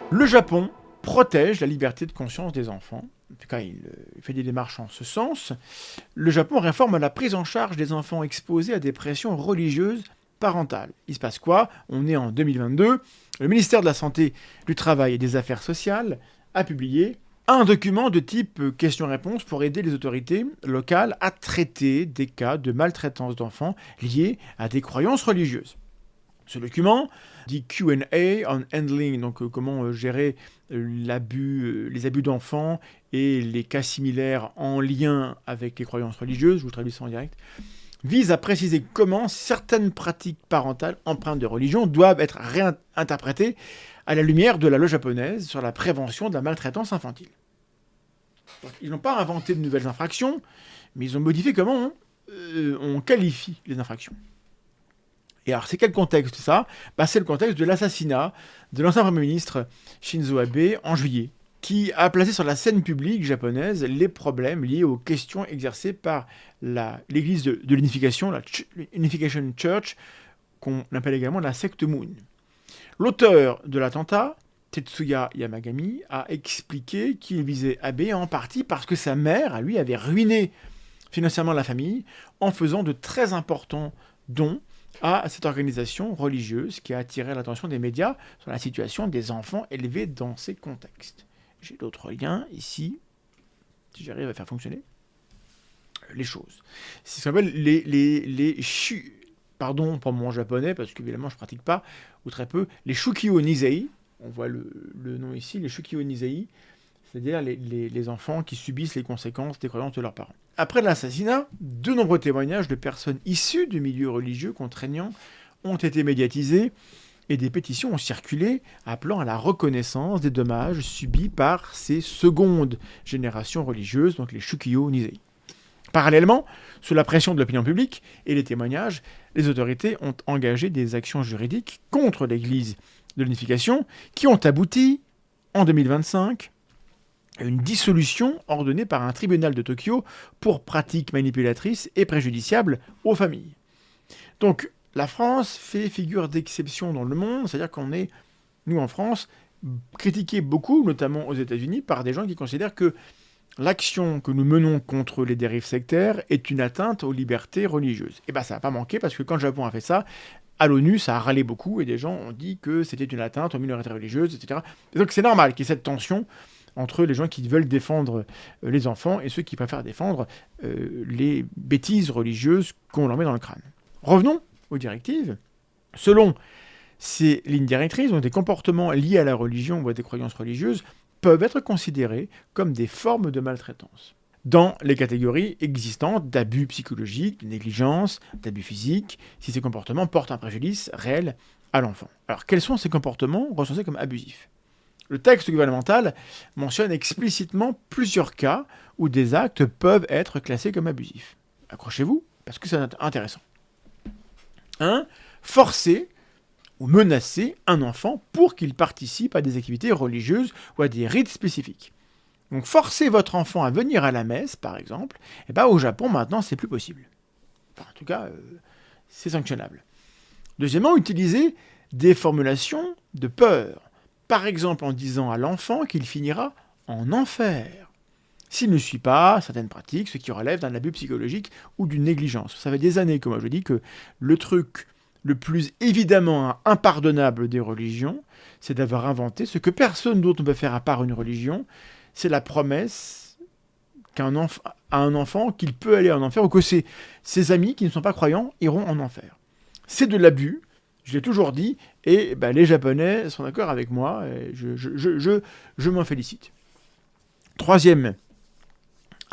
Le Japon protège la liberté de conscience des enfants. En tout cas, il fait des démarches en ce sens. Le Japon réforme la prise en charge des enfants exposés à des pressions religieuses parentales. Il se passe quoi? On est en 2022. Le ministère de la Santé, du Travail et des Affaires sociales a publié un document de type question-réponse pour aider les autorités locales à traiter des cas de maltraitance d'enfants liés à des croyances religieuses. Ce document dit Q&A on handling, donc comment gérer les abus d'enfants et les cas similaires en lien avec les croyances religieuses, je vous traduis ça en direct, vise à préciser comment certaines pratiques parentales empreintes de religion doivent être réinterprétées à la lumière de la loi japonaise sur la prévention de la maltraitance infantile. Donc, ils n'ont pas inventé de nouvelles infractions, mais ils ont modifié comment on qualifie les infractions. Et alors, c'est quel contexte ça? C'est le contexte de l'assassinat de l'ancien Premier ministre Shinzo Abe en juillet, qui a placé sur la scène publique japonaise les problèmes liés aux questions exercées par l'église de l'unification, la Unification Church, qu'on appelle également la secte Moon. L'auteur de l'attentat, Tetsuya Yamagami, a expliqué qu'il visait Abe en partie parce que sa mère, à lui, avait ruiné financièrement la famille en faisant de très importants dons à cette organisation religieuse qui a attiré l'attention des médias sur la situation des enfants élevés dans ces contextes. J'ai d'autres liens ici, si j'arrive à faire fonctionner les choses. C'est ce qu'on appelle pardon pour mon japonais, parce qu'évidemment je ne pratique pas, ou très peu, les Shukyo Nizei, on voit le nom ici, les Shukyo Nizei, c'est-à-dire les enfants qui subissent les conséquences des croyances de leurs parents. Après l'assassinat, de nombreux témoignages de personnes issues du milieu religieux contraignant ont été médiatisés et des pétitions ont circulé appelant à la reconnaissance des dommages subis par ces secondes générations religieuses, donc les Shukyo Nizei. Parallèlement, sous la pression de l'opinion publique et les témoignages, les autorités ont engagé des actions juridiques contre l'Église de l'unification qui ont abouti, en 2025, à une dissolution ordonnée par un tribunal de Tokyo pour pratiques manipulatrices et préjudiciables aux familles. Donc, la France fait figure d'exception dans le monde, c'est-à-dire qu'on est, nous en France, critiqués beaucoup, notamment aux États-Unis, par des gens qui considèrent que l'action que nous menons contre les dérives sectaires est une atteinte aux libertés religieuses. Et ça n'a pas manqué, parce que quand le Japon a fait ça, à l'ONU, ça a râlé beaucoup, et des gens ont dit que c'était une atteinte aux minorités religieuses, etc. Et donc c'est normal qu'il y ait cette tension entre les gens qui veulent défendre les enfants et ceux qui préfèrent défendre les bêtises religieuses qu'on leur met dans le crâne. Revenons aux directives. Selon ces lignes directrices, des comportements liés à la religion ou à des croyances religieuses peuvent être considérés comme des formes de maltraitance, dans les catégories existantes d'abus psychologiques, de négligence, d'abus physiques, si ces comportements portent un préjudice réel à l'enfant. Alors, quels sont ces comportements recensés comme abusifs? Le texte gouvernemental mentionne explicitement plusieurs cas où des actes peuvent être classés comme abusifs. Accrochez-vous, parce que c'est intéressant. 1. Forcer ou menacer un enfant pour qu'il participe à des activités religieuses ou à des rites spécifiques. Donc forcer votre enfant à venir à la messe, par exemple, au Japon, maintenant, c'est plus possible. Enfin, en tout cas, c'est sanctionnable. Deuxièmement, utiliser des formulations de peur. Par exemple, en disant à l'enfant qu'il finira en enfer s'il ne suit pas certaines pratiques, ce qui relève d'un abus psychologique ou d'une négligence. Ça fait des années que moi je dis que le truc le plus évidemment impardonnable des religions, c'est d'avoir inventé ce que personne d'autre ne peut faire à part une religion, c'est la promesse à un enfant qu'il peut aller en enfer ou que ses amis qui ne sont pas croyants iront en enfer. C'est de l'abus, je l'ai toujours dit, et les Japonais sont d'accord avec moi, et je m'en félicite. Troisième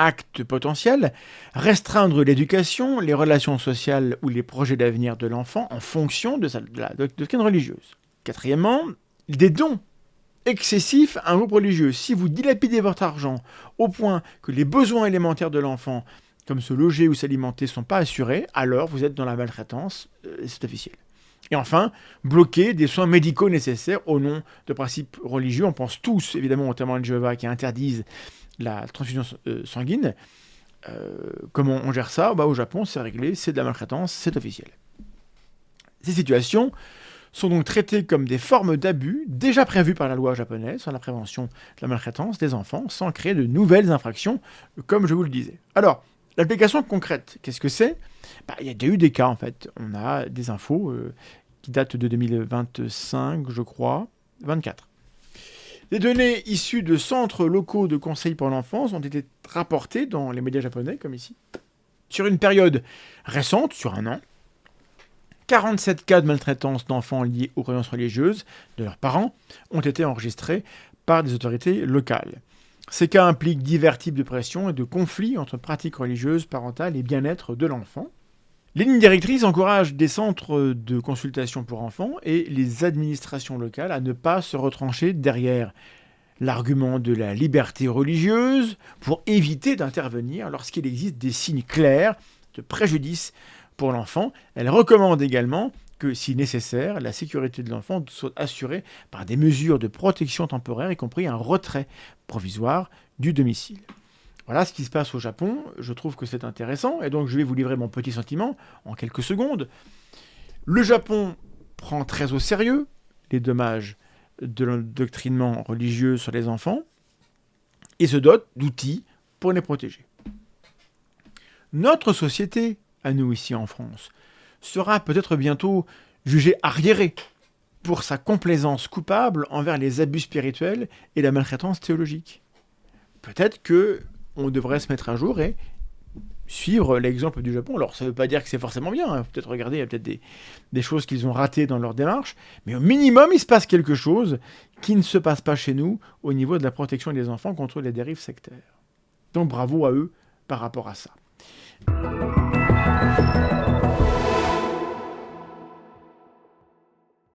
acte potentiel, restreindre l'éducation, les relations sociales ou les projets d'avenir de l'enfant en fonction de la doctrine religieuse. Quatrièmement, des dons excessifs à un groupe religieux. Si vous dilapidez votre argent au point que les besoins élémentaires de l'enfant, comme se loger ou s'alimenter, ne sont pas assurés, alors vous êtes dans la maltraitance, c'est officiel. Et enfin, bloquer des soins médicaux nécessaires au nom de principes religieux. On pense tous, évidemment, aux témoins de Jéhovah qui interdisent la transfusion sanguine. Comment on gère ça? Au Japon, c'est réglé, c'est de la maltraitance, c'est officiel. Ces situations sont donc traitées comme des formes d'abus déjà prévues par la loi japonaise sur la prévention de la maltraitance des enfants, sans créer de nouvelles infractions, comme je vous le disais. Alors, l'application concrète, qu'est-ce que c'est ? Il y a déjà eu des cas, en fait. On a des infos qui datent de 2025, je crois, 24. Des données issues de centres locaux de conseil pour l'enfance ont été rapportées dans les médias japonais, comme ici. Sur une période récente, sur un an, 47 cas de maltraitance d'enfants liés aux croyances religieuses de leurs parents ont été enregistrés par des autorités locales. Ces cas impliquent divers types de pressions et de conflits entre pratiques religieuses, parentales et bien-être de l'enfant. Les lignes directrices encouragent des centres de consultation pour enfants et les administrations locales à ne pas se retrancher derrière l'argument de la liberté religieuse pour éviter d'intervenir lorsqu'il existe des signes clairs de préjudice pour l'enfant. Elle recommande également que, si nécessaire, la sécurité de l'enfant soit assurée par des mesures de protection temporaire, y compris un retrait provisoire du domicile. Voilà ce qui se passe au Japon. Je trouve que c'est intéressant et donc je vais vous livrer mon petit sentiment en quelques secondes. Le Japon prend très au sérieux les dommages de l'endoctrinement religieux sur les enfants et se dote d'outils pour les protéger. Notre société, à nous ici en France, sera peut-être bientôt jugée arriérée pour sa complaisance coupable envers les abus spirituels et la maltraitance théologique. Peut-être que on devrait se mettre à jour et suivre l'exemple du Japon. Alors, ça ne veut pas dire que c'est forcément bien. Hein. Peut-être regarder, il y a peut-être des choses qu'ils ont ratées dans leur démarche. Mais au minimum, il se passe quelque chose qui ne se passe pas chez nous au niveau de la protection des enfants contre les dérives sectaires. Donc, bravo à eux par rapport à ça.